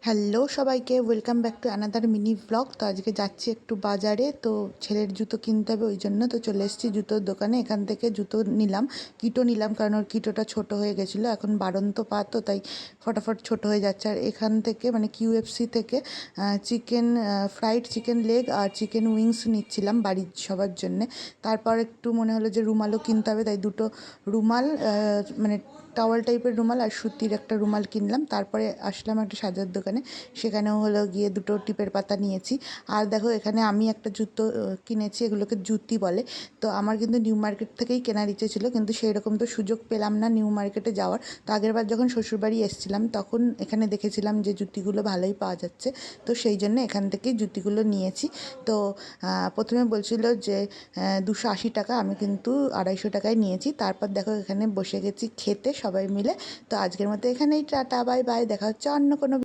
Hello সবাইকে, welcome back to another mini blog. তো আজকে যাচ্ছি একটু বাজারে, তো ছেলের জুতো কিনতে হবে, ওই জন্য তো চলে এসেছি জুতোর দোকানে। এখান থেকে জুতো নিলাম, কিটো নিলাম, কারণ ওর কিটোটা ছোট হয়ে গেছিলো, এখন বাড়ন্ত পা তো, তাই ফটাফট ছোট হয়ে যাচ্ছে। আর এখান থেকে মানে কিউএফসি থেকে চিকেন ফ্রাইড চিকেন লেগ আর চিকেন উইংস নিচ্ছিলাম বাড়ির সবার জন্যে। তারপর একটু মনে হলো যে রুমালও কিনতে হবে, তাই দুটো রুমাল, মানে টাওয়াল টাইপের রুমাল আর সুতির একটা রুমাল কিনলাম। তারপরে আসলাম একটা সাজার দোকানে, সেখানেও হলো গিয়ে দুটো টিপের পাতা নিয়েছি। আর দেখো এখানে আমি একটা জুতো কিনেছি, এগুলোকে জুতি বলে। তো আমার কিন্তু নিউ মার্কেট থেকেই কেনার ইচ্ছে ছিল, কিন্তু সেই রকম তো সুযোগ পেলাম না নিউ মার্কেটে যাওয়ার। তো আগেরবার যখন শ্বশুরবাড়ি এসেছিলাম তখন এখানে দেখেছিলাম যে জুতিগুলো ভালোই পাওয়া যাচ্ছে, তো সেই জন্য এখান থেকেই জুতিগুলো নিয়েছি। তো প্রথমে বলছিল যে 280 টাকা, আমি কিন্তু 250 টাকায় নিয়েছি। তারপর দেখো এখানে বসে গেছি খেতে সবাই মিলে। তো আজকের মতো এখানেই টাটা, বাই বাই, দেখা হচ্ছে অন্য কোনো